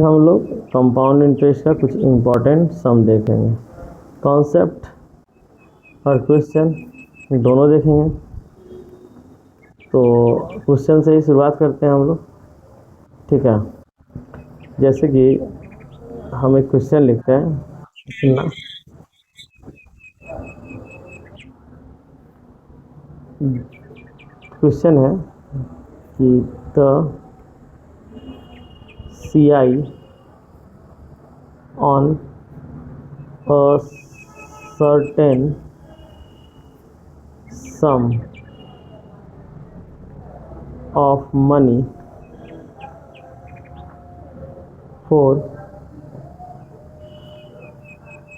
हम लोग compound interest का कुछ इम्पोर्टेंट सम देखेंगे। कॉन्सेप्ट और क्वेश्चन दोनों देखेंगे। तो क्वेश्चन से ही शुरुआत करते हैं हम लोग, ठीक है। जैसे कि हम एक क्वेश्चन लिखते हैं, सुनना। क्वेश्चन है कि the CI on a certain sum of money for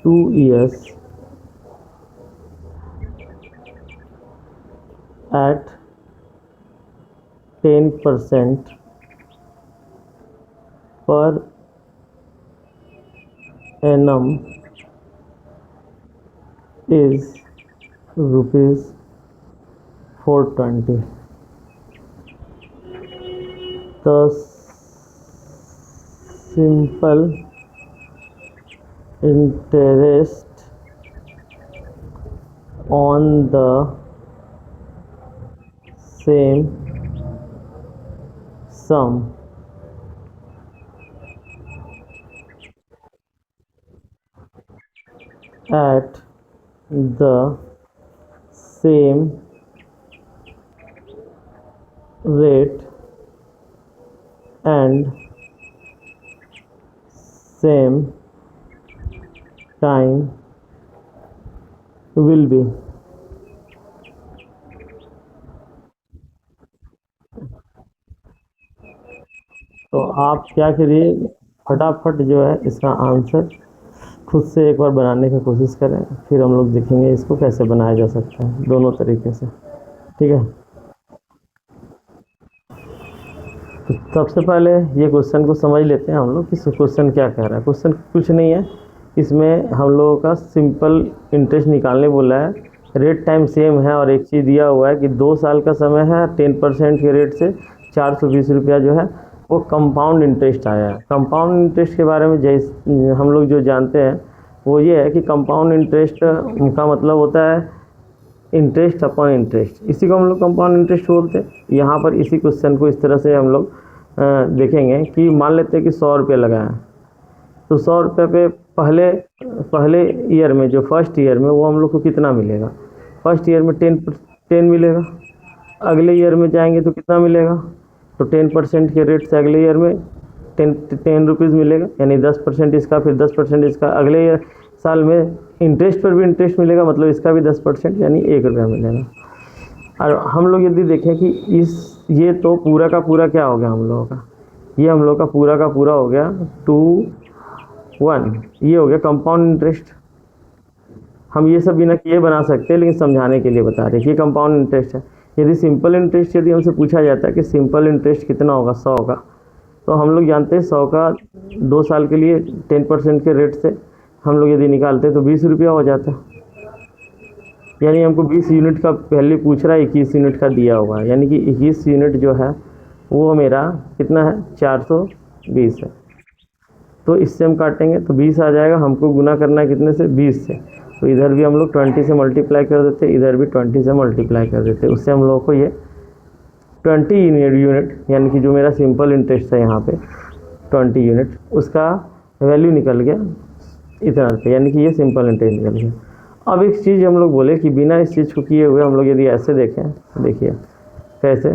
2 years at 10% per annum is rupees 420. The simple interest on the same sum at the same rate and same time will be। तो आप क्या करिए, फटाफट जो है इसका answer खुद से एक बार बनाने की कोशिश करें, फिर हम लोग देखेंगे इसको कैसे बनाया जा सकता है दोनों तरीके से, ठीक है। तो सबसे पहले ये क्वेश्चन को समझ लेते हैं हम लोग कि क्वेश्चन क्या कह रहा है। क्वेश्चन कुछ नहीं है, इसमें हम लोगों का सिंपल इंटरेस्ट निकालने बोला है। रेट टाइम सेम है और एक चीज़ दिया हुआ है कि 2 साल का समय है, 10% के रेट से 420 रुपया जो है वो कंपाउंड इंटरेस्ट आया है। कंपाउंड इंटरेस्ट के बारे में जैसे हम लोग जो जानते हैं वो ये है कि कंपाउंड इंटरेस्ट का मतलब होता है इंटरेस्ट अपॉन इंटरेस्ट, इसी को हम लोग कंपाउंड इंटरेस्ट बोलते हैं। यहाँ पर इसी क्वेश्चन को इस तरह से हम लोग देखेंगे कि मान लेते हैं कि 100 रुपये लगाएं, तो 100 रुपये पे पहले ईयर में जो फर्स्ट ईयर में वो हम लोग को कितना मिलेगा। फर्स्ट ईयर में 10 मिलेगा। अगले ईयर में जाएंगे तो कितना मिलेगा, तो 10% के रेट से अगले ईयर में 10 रुपीज़ मिलेगा, यानी 10% इसका, फिर 10% इसका। अगले ईयर साल में इंटरेस्ट पर भी इंटरेस्ट मिलेगा, मतलब इसका भी 10%, यानी 1 रुपया मिलेगा। और हम लोग यदि देखें कि ये तो पूरा का पूरा क्या हो गया हम लोगों का, ये हम लोग का पूरा हो गया 2 1, ये हो गया कंपाउंड इंटरेस्ट। हम ये सब बिना किए बना सकते हैं, लेकिन समझाने के लिए बता रहे हैं कि कंपाउंड इंटरेस्ट है। यदि सिंपल इंटरेस्ट यदि हमसे पूछा जाता है कि सिंपल इंटरेस्ट कितना होगा 100 का, तो हम लोग जानते हैं 100 का 2 साल के लिए 10% के रेट से हम लोग यदि निकालते हैं तो 20 रुपया हो जाता है। यानी हमको 20 यूनिट का पहले पूछ रहा है, 21 यूनिट का दिया हुआ है, यानी कि 21 यूनिट जो है वो मेरा कितना है, 420 है। तो इससे हम काटेंगे तो 20 आ जाएगा, हमको गुना करना है कितने से, 20 से। तो इधर भी हम लोग 20 से मल्टीप्लाई कर देते, इधर भी 20 से मल्टीप्लाई कर देते, उससे हम लोगों को ये 20 यूनिट, यानी कि जो मेरा सिंपल इंटरेस्ट है यहाँ पे 20 यूनिट, उसका वैल्यू निकल गया इतना रुपये, यानी कि ये सिंपल इंटरेस्ट निकल गया। अब एक चीज़ हम लोग बोले कि बिना इस चीज़ को किए हुए हम लोग यदि ऐसे देखें, देखिए कैसे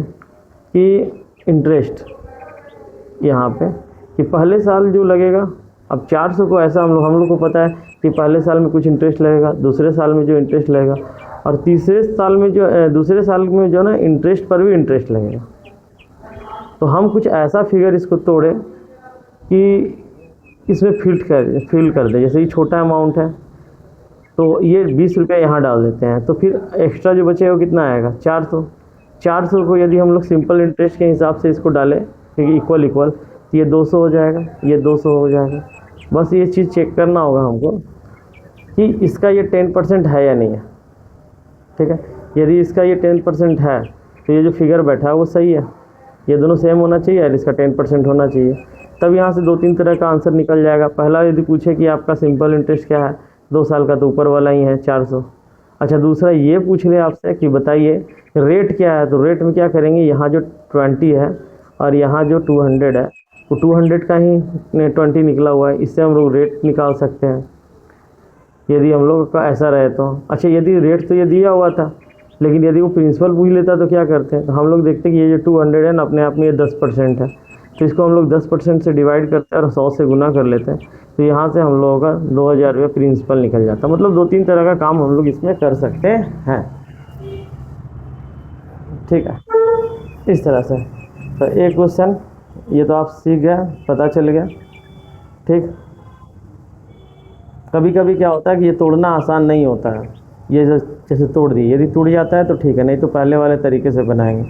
कि इंटरेस्ट यहाँ पे कि पहले साल जो लगेगा, अब 400 को ऐसा हम लोग को पता है कि पहले साल में कुछ इंटरेस्ट लगेगा, दूसरे साल में जो इंटरेस्ट लगेगा, और तीसरे साल में जो दूसरे साल में जो ना इंटरेस्ट पर भी इंटरेस्ट लगेगा। तो हम कुछ ऐसा फिगर इसको तोड़े कि इसमें फिल कर दे। जैसे ये छोटा अमाउंट है तो ये 20 रुपये यहाँ डाल देते हैं, तो फिर एक्स्ट्रा जो बचेगा वो कितना आएगा, 400 को यदि हम लोग सिंपल इंटरेस्ट के हिसाब से इसको डालें क्योंकि इक्वल, तो ये 200 हो जाएगा, ये 200 हो जाएगा। बस ये चीज़ चेक करना होगा हमको कि इसका ये 10% है या नहीं है, ठीक है। यदि इसका ये 10% है तो ये जो फिगर बैठा है वो सही है, ये दोनों सेम होना चाहिए और इसका 10% होना चाहिए। तब यहाँ से 2-3 तरह का आंसर निकल जाएगा। पहला यदि पूछे कि आपका सिंपल इंटरेस्ट क्या है 2 साल का, तो ऊपर वाला ही है 400। अच्छा, दूसरा ये पूछ ले आपसे कि बताइए रेट क्या है, तो रेट में क्या करेंगे, यहाँ जो 20 है और यहाँ जो 200 है, वो 200 का ही 20 निकला हुआ है, इससे हम लोग रेट निकाल सकते हैं यदि हम लोग का ऐसा रहे तो। अच्छा, यदि रेट तो ये दिया हुआ था, लेकिन यदि वो प्रिंसिपल पूछ लेता तो क्या करते हैं, तो हम लोग देखते हैं कि ये जो 200 है ना, अपने आप में ये 10% है, तो इसको हम लोग 10% से डिवाइड करते हैं और 100 से गुना कर लेते हैं, तो यहाँ से हम लोगों का 2000 रुपये प्रिंसिपल निकल जाता है। मतलब 2-3 तरह का काम हम लोग इसमें कर सकते हैं। ठीक है, इस तरह से। तो एक क्वेश्चन ये तो आप सीख गए, पता चल गया। ठीक, कभी कभी क्या होता है कि ये तोड़ना आसान नहीं होता है, ये जैसे तोड़ दी, यदि टूट जाता है तो ठीक है, नहीं तो पहले वाले तरीके से बनाएंगे।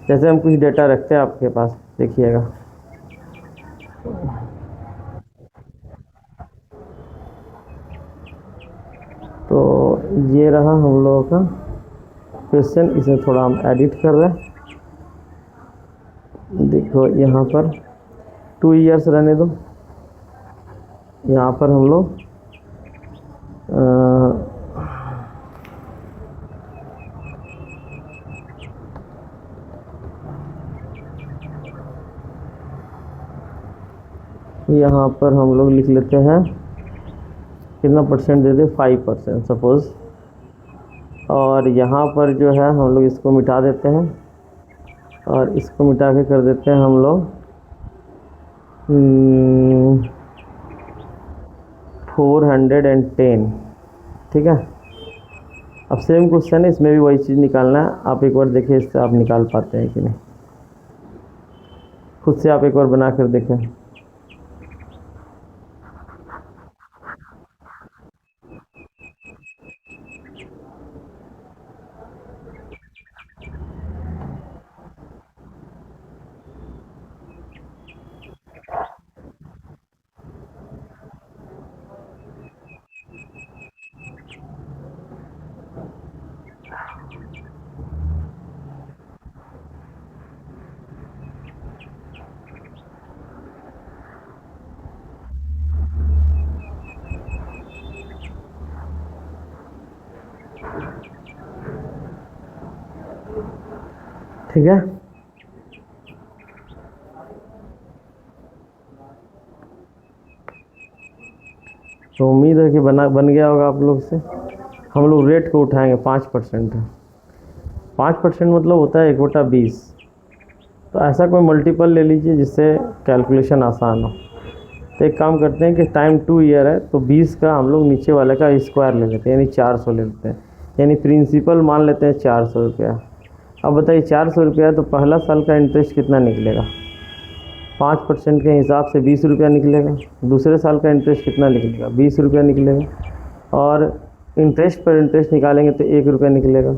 जैसे हम कुछ डेटा रखते हैं आपके पास, देखिएगा। तो ये रहा हम लोगों का क्वेश्चन, इसे थोड़ा हम एडिट कर रहे हैं। देखो यहाँ पर 2 ईयर्स रहने दो, यहाँ पर हम लोग यहाँ पर हम लोग लिख लेते हैं कितना परसेंट दे दे, 5% सपोज़। और यहाँ पर जो है हम लोग इसको मिटा देते हैं और इसको मिटा के कर देते हैं हम लोग 410। ठीक है, अब सेम क्वेश्चन है, इसमें भी वही चीज़ निकालना है। आप एक बार देखिए इससे आप निकाल पाते हैं कि नहीं, खुद से आप एक बार बना कर देखें। ठीक है, तो उम्मीद है कि बन गया होगा आप लोग से। हम लोग रेट को उठाएंगे 5%। 5% मतलब होता है 1/20। तो ऐसा कोई मल्टीपल ले लीजिए जिससे कैलकुलेशन आसान हो। तो एक काम करते हैं कि टाइम 2 ईयर है, तो 20 का हम लोग नीचे वाले का स्क्वायर ले लेते हैं, यानी 400 ले लेते हैं, यानी प्रिंसिपल मान लेते हैं 400 रुपया। अब बताइए 400 रुपया, तो पहला साल का इंटरेस्ट कितना निकलेगा, 5% के हिसाब से 20 रुपया निकलेगा। दूसरे साल का इंटरेस्ट कितना निकलेगा, 20 रुपया निकलेगा। और इंटरेस्ट पर इंटरेस्ट निकालेंगे तो 1 रुपया निकलेगा।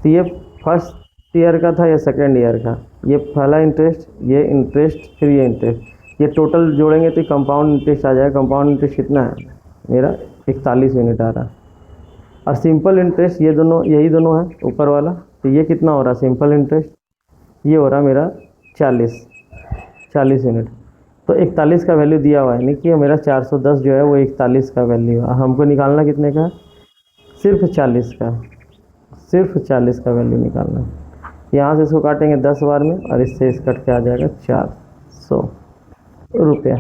तो ये फर्स्ट ईयर का था या सेकेंड ईयर का, ये पहला इंटरेस्ट, ये इंटरेस्ट, फिर ये इंटरेस्ट, ये टोटल जोड़ेंगे तो कंपाउंड इंटरेस्ट आ जाएगा। कंपाउंड इंटरेस्ट कितना है मेरा, 41 यूनिट आ रहा है। और सिंपल इंटरेस्ट ये दोनों, यही दोनों है ऊपर वाला, तो ये कितना हो रहा है सिंपल इंटरेस्ट, ये हो रहा मेरा 40 यूनिट। तो 41 का वैल्यू दिया हुआ है, यानी कि मेरा 410 जो है वो 41 का वैल्यू है। हमको निकालना कितने का, सिर्फ 40 का, सिर्फ 40 का वैल्यू निकालना है। यहाँ से इसको काटेंगे 10 बार में और इससे इस कट के आ जाएगा 400 रुपया।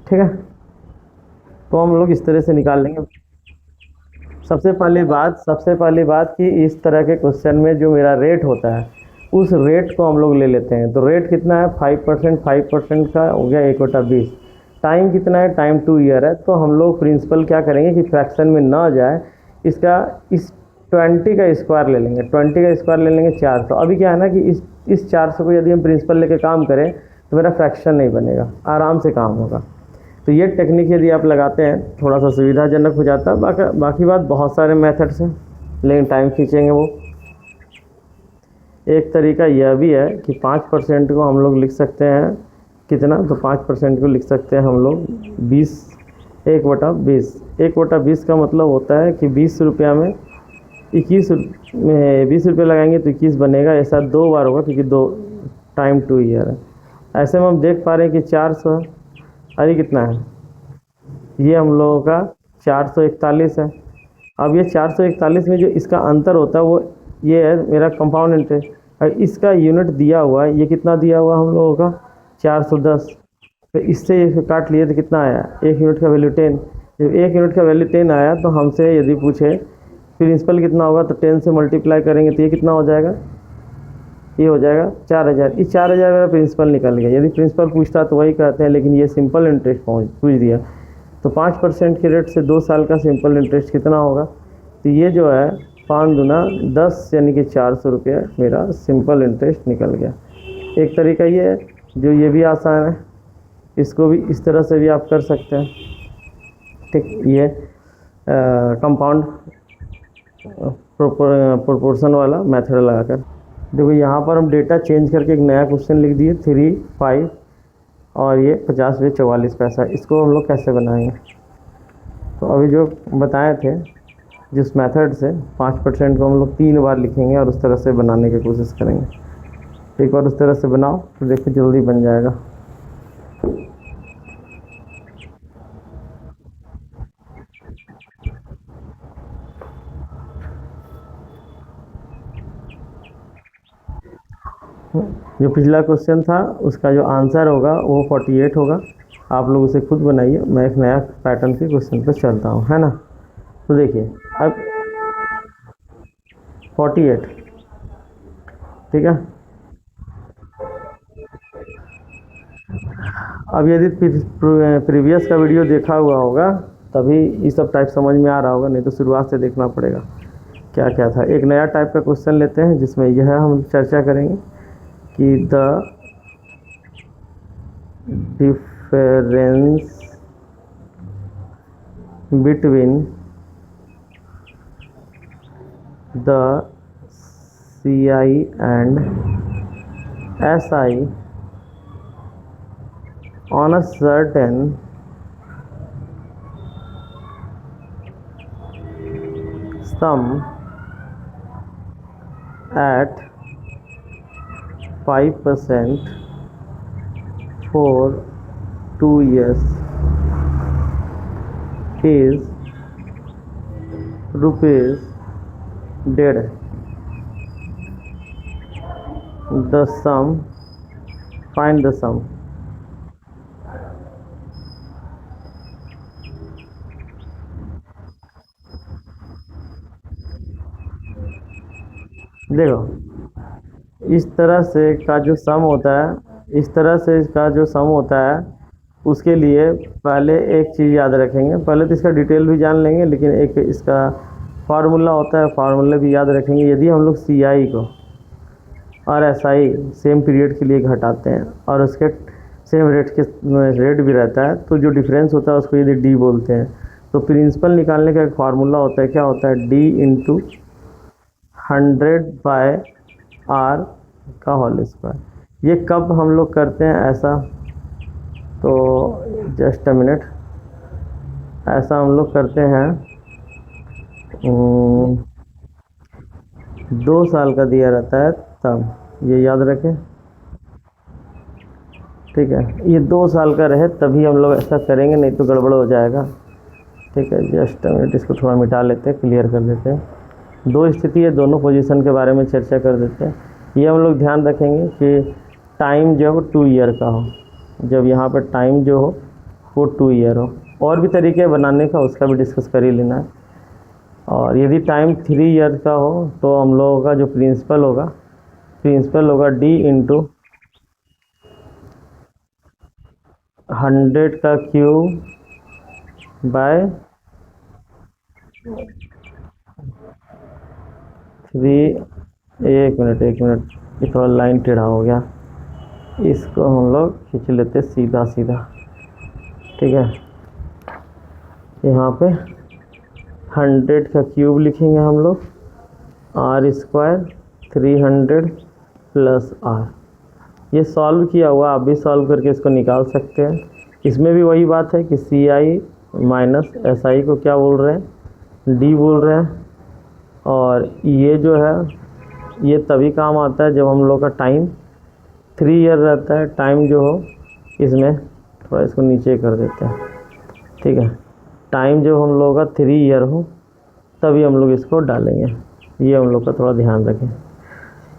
ठीक है, तो हम लोग इस तरह से निकाल लेंगे। सबसे पहली बात कि इस तरह के क्वेश्चन में जो मेरा रेट होता है उस रेट को हम लोग ले लेते हैं। तो रेट कितना है, 5% का हो गया 1/20। टाइम कितना है, टाइम 2 ईयर है। तो हम लोग प्रिंसिपल क्या करेंगे कि फ्रैक्शन में ना जाए, इसका इस 20 का स्क्वायर ले लेंगे, 20 का स्क्वायर ले लेंगे 400। अभी क्या है ना कि इस 400 को यदि हम प्रिंसिपल लेके काम करें तो मेरा फ्रैक्शन नहीं बनेगा, आराम से काम होगा। तो ये टेक्निक यदि आप लगाते हैं थोड़ा सा सुविधाजनक हो जाता है। बाकी बात बहुत सारे मेथड्स हैं, लेकिन टाइम खींचेंगे वो। एक तरीका यह भी है कि 5% को हम लोग लिख सकते हैं कितना, तो 5% को लिख सकते हैं हम लोग 1/20। 1/20 का मतलब होता है कि 20 रुपया में 20 रुपये लगाएंगे तो 21 बनेगा। ऐसा 2 बार होगा क्योंकि 2 टाइम 2 ईयर है। ऐसे में हम देख पा रहे हैं कि 400, अरे कितना है, ये हम लोगों का 441 है। अब ये 441 में जो इसका अंतर होता है वो ये है मेरा कंपाउंड इंटरेस्ट। और इसका यूनिट दिया हुआ है, ये कितना दिया हुआ हम लोगों का 410। तो इससे ये काट लिए तो कितना आया, 1 यूनिट का वैल्यू 10। जब 1 यूनिट का वैल्यू 10 आया तो हमसे यदि पूछे प्रिंसिपल कितना होगा तो 10 से मल्टीप्लाई करेंगे तो ये कितना हो जाएगा, ये हो जाएगा 4000। इस 4000 मेरा प्रिंसिपल निकल गया। यदि प्रिंसिपल पूछता तो वही कहते हैं, लेकिन ये सिंपल इंटरेस्ट पूछ दिया। तो 5% के रेट से 2 साल का सिंपल इंटरेस्ट कितना होगा, तो ये जो है 5 दूना 10 यानी कि 400 रुपये मेरा सिंपल इंटरेस्ट निकल गया। एक तरीका ये है, जो ये भी आसान है, इसको भी इस तरह से भी आप कर सकते हैं। ठीक, ये कंपाउंड प्रोपोर्शन वाला मेथड लगाकर। देखो यहाँ पर हम डेटा चेंज करके एक नया क्वेश्चन लिख दिए 3, 5 और ये 50 वे 44 पैसा। इसको हम लोग कैसे बनाएंगे, तो अभी जो बताए थे जिस मेथड से 5% को हम लोग 3 बार लिखेंगे और उस तरह से बनाने की कोशिश करेंगे। एक बार उस तरह से बनाओ तो देखो जल्दी बन जाएगा। जो पिछला क्वेश्चन था उसका जो आंसर होगा वो 48 होगा। आप लोग उसे खुद बनाइए, मैं एक नया पैटर्न के क्वेश्चन पर चलता हूँ, है ना। तो देखिए अब 48, ठीक है। अब यदि प्रीवियस का वीडियो देखा हुआ होगा तभी ये सब टाइप समझ में आ रहा होगा, नहीं तो शुरुआत से देखना पड़ेगा क्या क्या था। एक नया टाइप का क्वेश्चन लेते हैं जिसमें यह हम चर्चा करेंगे कि the difference between the CI and SI on a certain sum at 5% for 2 years is rupees डेढ़। The sum, find the sum। देखो इस तरह से का जो सम होता है, इस तरह से इसका जो सम होता है उसके लिए पहले एक चीज़ याद रखेंगे। पहले तो इसका डिटेल भी जान लेंगे, लेकिन एक इसका फार्मूला होता है, फार्मूला भी याद रखेंगे। यदि हम लोग CI को और SI सेम पीरियड के लिए घटाते हैं और उसके सेम रेट भी रहता है, तो जो डिफरेंस होता है उसको यदि D बोलते हैं। तो प्रिंसिपल निकालने का एक फार्मूला होता है, क्या होता है, D × 100/R का होल स्क्वायर। ये कब हम लोग करते हैं ऐसा, तो जस्ट अ मिनट, ऐसा हम लोग करते हैं 2 साल का दिया रहता है तब, ये याद रखें, ठीक है। ये 2 साल का रहे तभी हम लोग ऐसा करेंगे, नहीं तो गड़बड़ हो जाएगा, ठीक है। जस्ट अ मिनट, इसको थोड़ा मिटा लेते हैं, क्लियर कर देते हैं। 2 स्थिति है, दोनों पोजीशन के बारे में चर्चा कर देते हैं। ये हम लोग ध्यान रखेंगे कि टाइम जो हो 2 ईयर का हो, जब यहाँ पर टाइम जो हो वो 2 ईयर हो। और भी तरीके बनाने का उसका भी डिस्कस कर ही लेना है। और यदि टाइम 3 ईयर का हो तो हम लोगों का जो प्रिंसिपल होगा D × 100 का क्यूब बाय 3। एक मिनट, ये थोड़ा लाइन टेढ़ा हो गया, इसको हम लोग खींच लेते सीधा सीधा, ठीक है। यहाँ पे 100 का क्यूब लिखेंगे हम लोग, R² 300 + R। ये सॉल्व किया हुआ, आप भी सॉल्व करके इसको निकाल सकते हैं। इसमें भी वही बात है कि CI - SI को क्या बोल रहे हैं, D बोल रहे हैं। और ये जो है ये तभी काम आता है जब हम लोग का टाइम 3 ईयर रहता है। टाइम जो हो इसमें थोड़ा इसको नीचे कर देते हैं, ठीक है। टाइम जो हम लोगों का 3 ईयर हो तभी हम लोग इसको डालेंगे, ये हम लोग का थोड़ा ध्यान रखें।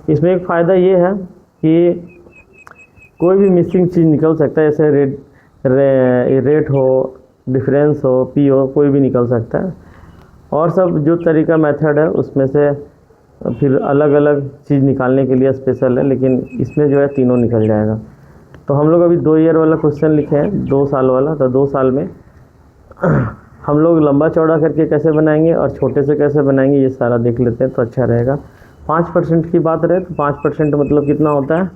इसमें एक फ़ायदा ये है कि कोई भी मिसिंग चीज़ निकल सकता है, जैसे रेट हो, डिफरेंस हो, पी हो, कोई भी निकल सकता है। और सब जो तरीका मेथड है उसमें से फिर अलग अलग चीज़ निकालने के लिए स्पेशल है, लेकिन इसमें जो है तीनों निकल जाएगा। तो हम लोग अभी 2 ईयर वाला क्वेश्चन लिखे हैं, 2 साल वाला। तो 2 साल में हम लोग लंबा चौड़ा करके कैसे बनाएंगे और छोटे से कैसे बनाएंगे ये सारा देख लेते हैं तो अच्छा रहेगा। 5% की बात रहे तो 5% मतलब कितना होता है,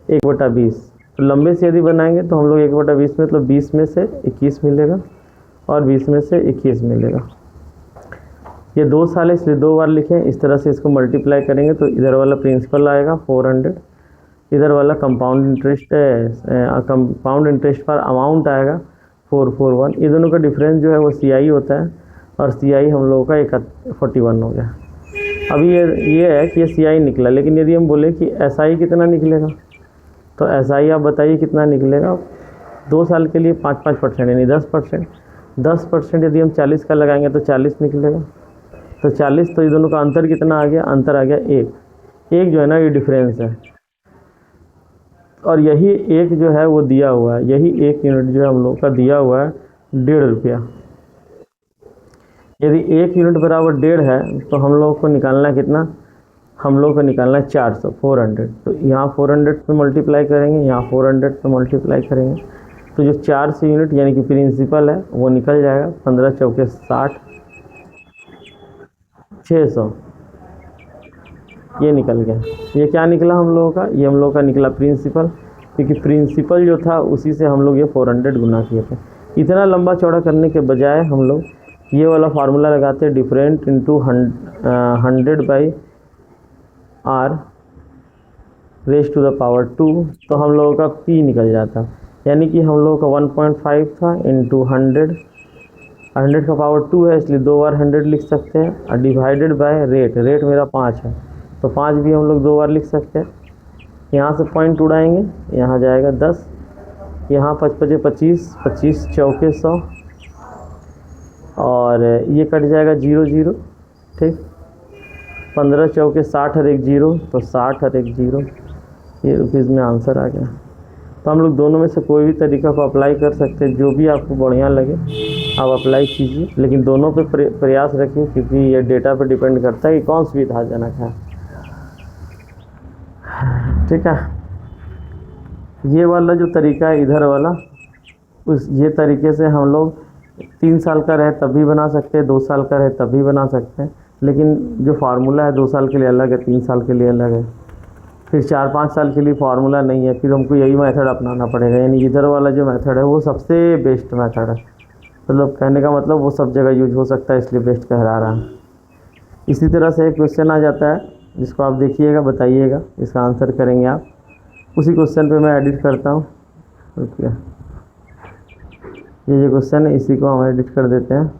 1/20। तो लंबे से यदि बनाएंगे तो हम लोग 1/20 मतलब 20 में से 21 मिलेगा और 20 में से 21 मिलेगा। ये 2 साल है इसलिए 2 बार लिखें। इस तरह से इसको मल्टीप्लाई करेंगे तो इधर वाला प्रिंसिपल आएगा 400, इधर वाला कंपाउंड इंटरेस्ट पर अमाउंट आएगा 441। ये दोनों का डिफरेंस जो है वो CI होता है और CI हम लोगों का 41 हो गया। अभी ये है कि ये CI निकला, लेकिन यदि हम बोले कि SI कितना निकलेगा तो SI आप बताइए कितना निकलेगा। 2 साल के लिए 5% यानी 10%। यदि हम 40 का लगाएंगे तो 40 निकलेगा। तो 40, तो ये दोनों का अंतर कितना आ गया, अंतर आ गया 1 जो है ना ये डिफरेंस है। और यही 1 जो है वो दिया हुआ है, यही 1 यूनिट जो है हम लोग का दिया हुआ है 1.5 रुपया। यदि 1 यूनिट बराबर 1.5 है तो हम लोग को निकालना कितना, हम लोग को निकालना 400। तो यहाँ 400 पे मल्टीप्लाई करेंगे, यहाँ 400 पे मल्टीप्लाई करेंगे तो जो 400 यूनिट यानी कि प्रिंसिपल है वो निकल जाएगा। 15 चौके 60, 600 ये निकल गया। ये क्या निकला हम लोगों का, ये हम लोगों का निकला प्रिंसिपल, क्योंकि प्रिंसिपल जो था उसी से हम लोग ये 400 गुना किए थे। इतना लंबा चौड़ा करने के बजाय हम लोग ये वाला फार्मूला लगाते हैं, different into 100/r raise to the power 2, तो हम लोगों का P निकल जाता। यानी कि हम लोगों का 1.5 था इंटू 100 का पावर 2 है इसलिए 2 बार 100 लिख सकते हैं, और डिवाइडेड बाय रेट मेरा 5 है तो 5 भी हम लोग 2 बार लिख सकते हैं। यहाँ से पॉइंट उड़ाएंगे, यहाँ जाएगा 10, यहाँ 5 5 25, 25 चौके 100 और ये कट जाएगा 0 0, ठीक। 15 चौके 60 और 1 0, तो 60 और 1 0, ये रुपीज़ में आंसर आ गया। तो हम लोग दोनों में से कोई भी तरीका को अप्लाई कर सकते हैं, जो भी आपको बढ़िया लगे आप अप्लाई कीजिए, लेकिन दोनों पे प्रयास रखिए क्योंकि ये डेटा पे डिपेंड करता है कि कौन सुविधाजनक है, ठीक है। ये वाला जो तरीका है इधर वाला, ये तरीके से हम लोग 3 साल का रहे तब भी बना सकते हैं, 2 साल का रहे तब भी बना सकते हैं, लेकिन जो फार्मूला है 2 साल के लिए अलग है, 3 साल के लिए अलग है, फिर 4-5 साल के लिए फार्मूला नहीं है, फिर हमको यही मेथड अपनाना पड़ेगा। यानी इधर वाला जो मेथड है वो सबसे बेस्ट मेथड है, मतलब कहने का मतलब वो सब जगह यूज हो सकता है इसलिए बेस्ट कहला रहा है। इसी तरह से एक क्वेश्चन आ जाता है जिसको आप देखिएगा, बताइएगा, इसका आंसर करेंगे आप। उसी क्वेश्चन पे मैं एडिट करता हूँ, रुकिए, ये जो क्वेश्चन है इसी को हम एडिट कर देते हैं।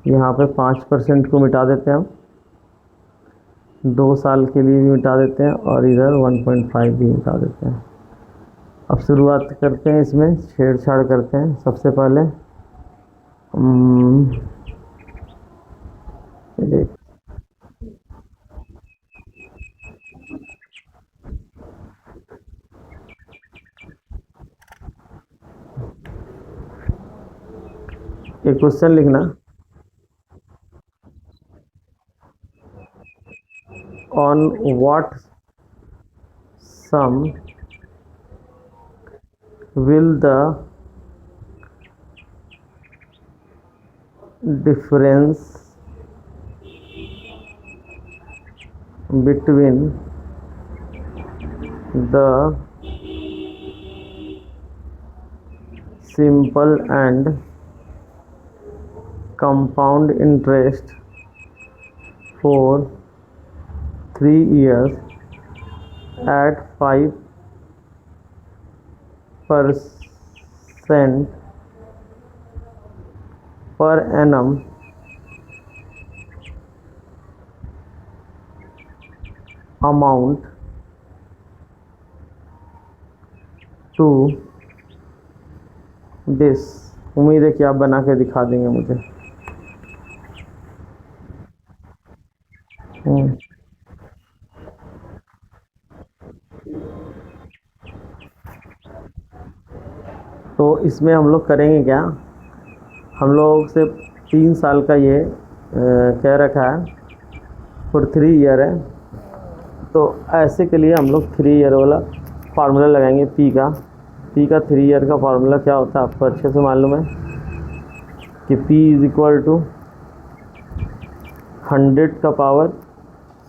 यहाँ पे 5% को मिटा देते हैं हम, 2 साल के लिए भी मिटा देते हैं और इधर 1.5 भी मिटा देते हैं। अब शुरुआत करते हैं, इसमें छेड़छाड़ करते हैं। सबसे पहले एक क्वेश्चन लिखना, on what sum will the difference between the simple and compound interest for 3 years at 5% per annum amount to this. उम्मीद है कि आप बना के दिखा देंगे मुझे। तो इसमें हम लोग करेंगे क्या, हम लोग से 3 साल का ये कह रखा है और 3 ईयर है, तो ऐसे के लिए हम लोग 3 ईयर वाला फार्मूला लगाएंगे पी का। 3 ईयर का फार्मूला क्या होता है आपको अच्छे से मालूम है कि P इज़ इक्वल टू 100 का पावर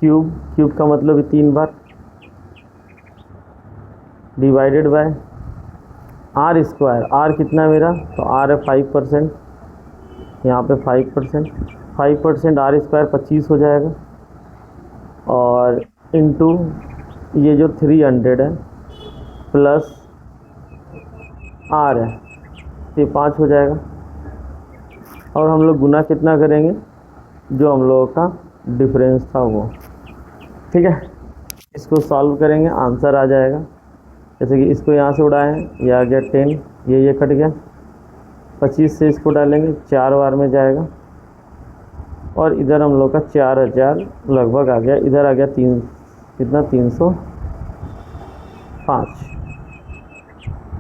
क्यूब का मतलब 3 बार, divided by R square. R कितना है मेरा, तो आर है 5%, यहाँ पे 5% आर स्क्वायर 25 हो जाएगा, और इनटू ये जो 300 है प्लस आर है, ये 5 हो जाएगा। और हम लोग गुना कितना करेंगे, जो हम लोगों का डिफरेंस था वो। ठीक है, इसको सॉल्व करेंगे, आंसर आ जाएगा। जैसे कि इसको यहाँ से उड़ाएं, ये आ गया 10, ये कट गया, 25 से इसको डालेंगे 4 बार में जाएगा, और इधर हम लोग का 4000 लगभग आ गया। इधर आ गया 3 कितना 305।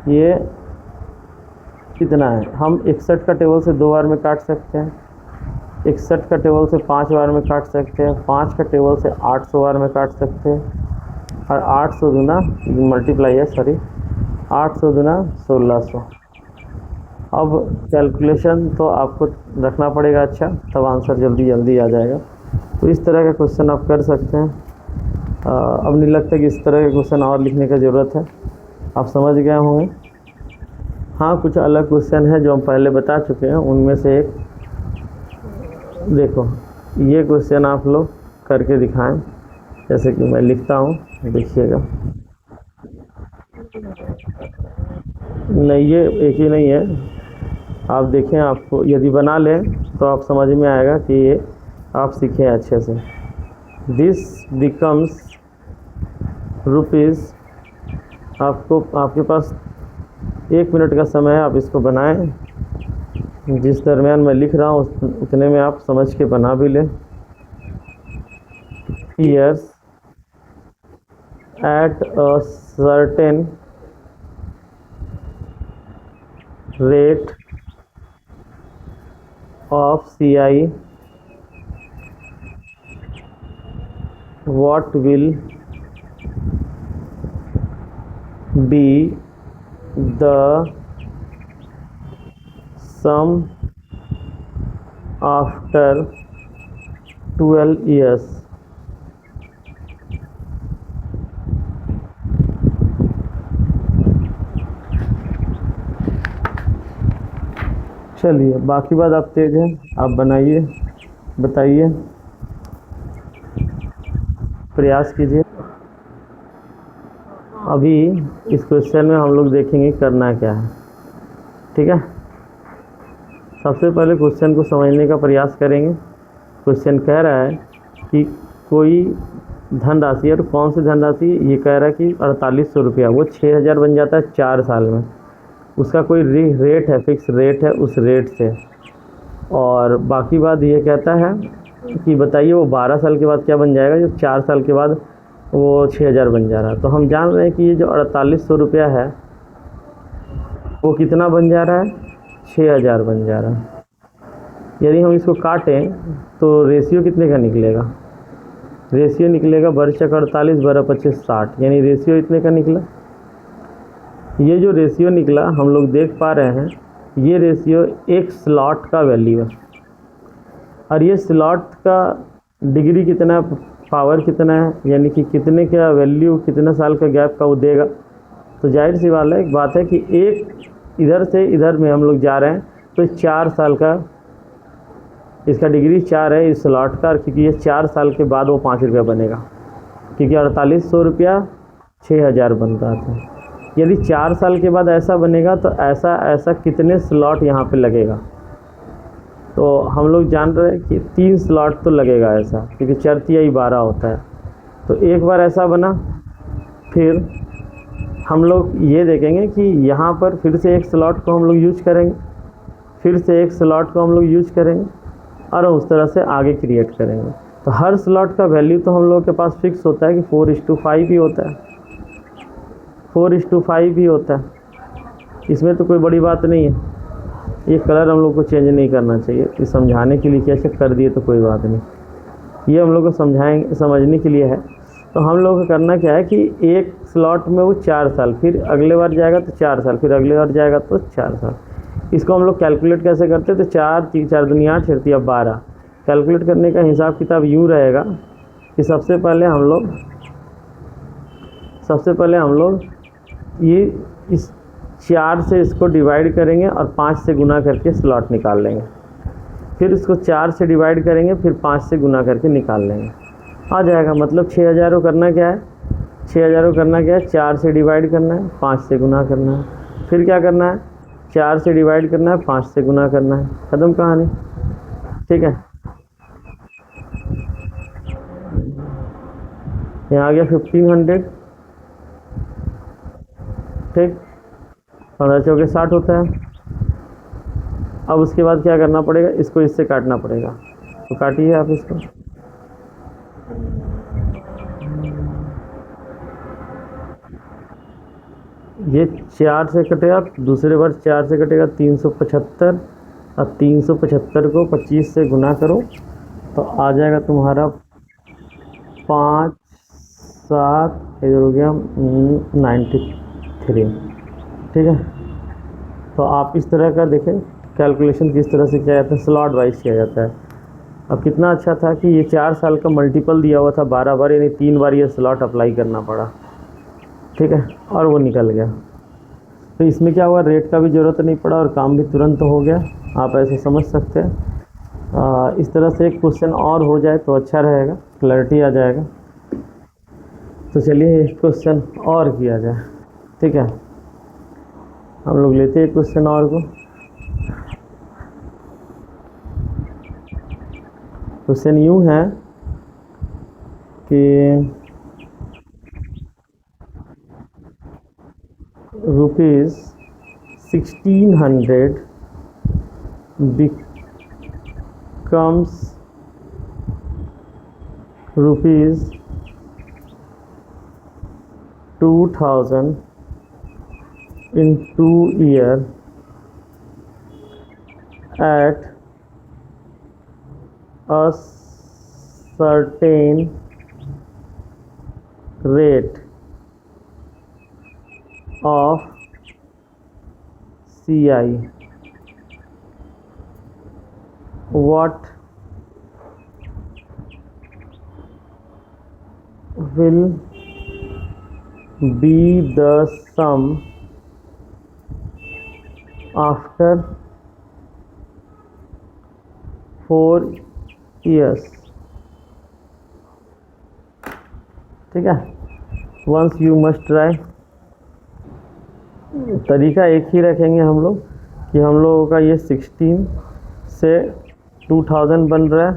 ये कितना है, हम 61 का टेबल से 2 बार में काट सकते हैं, 61 का टेबल से 5 बार में काट सकते हैं, 5 का टेबल से 800 बार में काट सकते हैं, और 800 दूना मल्टीप्लाई है, सॉरी 800 दूना 1600। अब कैलकुलेशन तो आपको रखना पड़ेगा अच्छा, तब आंसर जल्दी आ जाएगा। तो इस तरह का क्वेश्चन आप कर सकते हैं। अब नहीं लगता कि इस तरह के क्वेश्चन और लिखने की ज़रूरत है, आप समझ गए होंगे। हाँ, कुछ अलग क्वेश्चन है जो हम पहले बता चुके हैं, उनमें से एक देखो, ये क्वेश्चन आप लोग करके दिखाएं। जैसे कि मैं लिखता हूँ, देखिएगा। नहीं, ये एक ही नहीं है, आप देखें, आपको यदि बना लें तो आप समझ में आएगा कि ये आप सीखें अच्छे से। दिस बिकम्स रुपीज़, आपके पास 1 मिनट का समय है, आप इसको बनाएं। जिस दरमियान मैं लिख रहा हूँ उतने में आप समझ के बना भी लें। years at a certain rate of CI, what will be the sum after 12 years? चलिए, बाकी बात आप तेज हैं, आप बनाइए, बताइए, प्रयास कीजिए। अभी इस क्वेश्चन में हम लोग देखेंगे करना क्या है। ठीक है, सबसे पहले क्वेश्चन को समझने का प्रयास करेंगे। क्वेश्चन कह रहा है कि कोई धनराशि, और कौन सी धनराशि, ये कह रहा है कि 4800 रुपया, वो 6000 बन जाता है 4 साल में। उसका कोई रेट है, फिक्स रेट है, उस रेट से। और बाकी बात ये कहता है कि बताइए वो 12 साल के बाद क्या बन जाएगा, जो 4 साल के बाद वो 6000 बन जा रहा है। तो हम जान रहे हैं कि ये जो 4800 रुपया है वो कितना बन जा रहा है, 6000 बन जा रहा है। यदि हम इसको काटें तो रेशियो कितने का निकलेगा, रेशियो निकलेगा बरचक 48 12 25 60, यानी रेशियो इतने का निकला। ये जो रेशियो निकला हम लोग देख पा रहे हैं, ये रेशियो एक स्लॉट का वैल्यू है, और ये स्लॉट का डिग्री कितना, पावर कितना है, यानी कि कितने का वैल्यू, कितने साल का गैप का वो देगा। तो जाहिर सी बात है कि एक इधर से इधर में हम लोग जा रहे हैं, तो 4 साल का इसका डिग्री 4 है इस स्लॉट का, क्योंकि ये 4 साल के बाद वो 5 रुपया बनेगा, क्योंकि 4800 रुपया 6000 बन रहा था। यदि 4 साल के बाद ऐसा बनेगा तो ऐसा कितने स्लॉट यहाँ पे लगेगा। तो हम लोग जान रहे हैं कि 3 स्लॉट तो लगेगा ऐसा, क्योंकि 4 3 12 होता है। तो एक बार ऐसा बना, फिर हम लोग ये देखेंगे कि यहाँ पर फिर से एक स्लॉट को हम लोग यूज करेंगे, फिर से एक स्लॉट को हम लोग यूज करेंगे और उस तरह से आगे क्रिएट करेंगे। तो हर स्लॉट का वैल्यू तो हम लोग के पास फिक्स होता है कि 4:5 ही होता है, 4:5 ही होता है। इसमें तो कोई बड़ी बात नहीं है। ये कलर हम लोग को चेंज नहीं करना चाहिए, कि समझाने के लिए कैसे कर दिए तो कोई बात नहीं, ये हम लोग को समझने के लिए है। तो हम लोग को करना क्या है कि एक स्लॉट में वो 4 साल, फिर अगले बार जाएगा तो 4 साल, फिर अगले बार जाएगा तो 4 साल। इसको हम लोग कैलकुलेट कैसे करते हैं? तो 4 दूनी 8 छेड़ती है 12। कैलकुलेट करने का हिसाब किताब यूँ रहेगा कि सबसे पहले हम लोग ये इस 4 से इसको डिवाइड करेंगे और 5 से गुना करके स्लॉट निकाल लेंगे। फिर इसको 4 से डिवाइड करेंगे, फिर 5 से गुना करके निकाल लेंगे, आ जाएगा। मतलब 6000 को करना क्या है? 6000 को करना क्या है? 4 से डिवाइड करना है, 5 से गुना करना है, फिर क्या करना है? 4 से डिवाइड करना है, 5 से गुना करना है, ख़त्म कहानी। ठीक है, यहाँ आ गया 1500। ठीक, 15 चौके 60 होता है। अब उसके बाद क्या करना पड़ेगा? इसको इससे काटना पड़ेगा, तो काटिए आप इसको। ये 4 से कटेगा, दूसरे बार 4 से कटेगा 375, और 375 को 25 से गुना करो तो आ जाएगा तुम्हारा 5 7, इधर हो गया 93। ठीक है, तो आप इस तरह का देखें कैलकुलेशन किस तरह से किया जाता है, स्लॉट वाइज किया जाता है। अब कितना अच्छा था कि ये 4 साल का मल्टीपल दिया हुआ था 12 बार, यानी 3 बार ये स्लॉट अप्लाई करना पड़ा। ठीक है, और वो निकल गया। तो इसमें क्या हुआ? रेट का भी ज़रूरत नहीं पड़ा और काम भी तुरंत हो गया। आप ऐसे समझ सकते हैं। इस तरह से एक क्वेश्चन और हो जाए तो अच्छा रहेगा, क्लैरिटी आ जाएगा। तो चलिए एक क्वेश्चन और किया जाए। ठीक है, हम लोग लेते हैं क्वेश्चन और को। क्वेश्चन यूँ है कि ₹1600 becomes ₹2000 in 2 years at a certain rate of CI. What will be the sum after 4 years? ठीक है, once you must try। तरीका एक ही रखेंगे हम लोग कि हम लोगों का ये 16 से 2000 बन रहा है।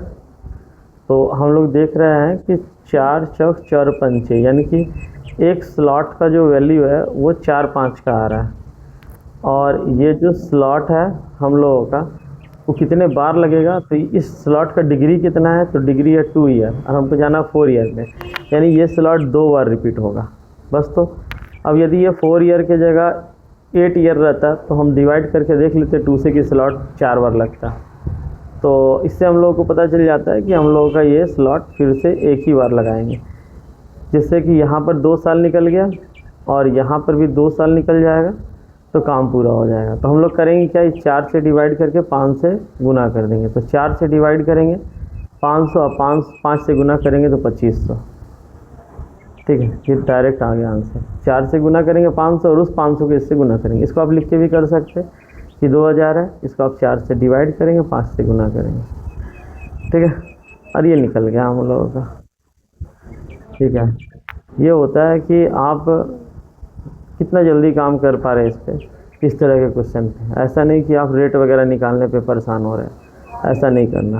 तो हम लोग देख रहे हैं कि 4 चौक 4 पंचे, यानी कि एक स्लॉट का जो वैल्यू है वो 4 5 का आ रहा है। और ये जो स्लॉट है हम लोगों का वो कितने बार लगेगा? तो इस स्लॉट का डिग्री कितना है? तो डिग्री है 2 ईयर, और हमको जाना 4 ईयर में, यानी ये स्लॉट 2 बार रिपीट होगा बस। तो अब यदि ये 4 ईयर के जगह 8 ईयर रहता तो हम डिवाइड करके देख लेते 2 से कि स्लॉट 4 बार लगता। तो इससे हम लोगों को पता चल जाता है कि हम लोगों का ये स्लॉट फिर से एक ही बार लगाएंगे, जिससे कि यहाँ पर 2 साल निकल गया और यहाँ पर भी 2 साल निकल जाएगा, तो काम पूरा हो जाएगा। तो हम लोग करेंगे क्या? इस 4 से डिवाइड करके 5 से गुना कर देंगे। तो 4 से डिवाइड करेंगे 500, और 5 से गुना करेंगे तो 2500। ठीक है, ये डायरेक्ट आ गया आंसर। 4 से गुना करेंगे 500 और उस 500 को इससे गुना करेंगे। इसको आप लिख के भी कर सकते हैं कि 2000 है, इसको आप 4 से डिवाइड करेंगे, 5 से गुना करेंगे। ठीक है, और ये निकल गया हम लोगों का। ठीक है, ये होता है कि आप कितना जल्दी काम कर पा रहे हैं इस पर, इस तरह के क्वेश्चन पे। ऐसा नहीं कि आप रेट वगैरह निकालने पे परेशान हो रहे हैं, ऐसा नहीं करना।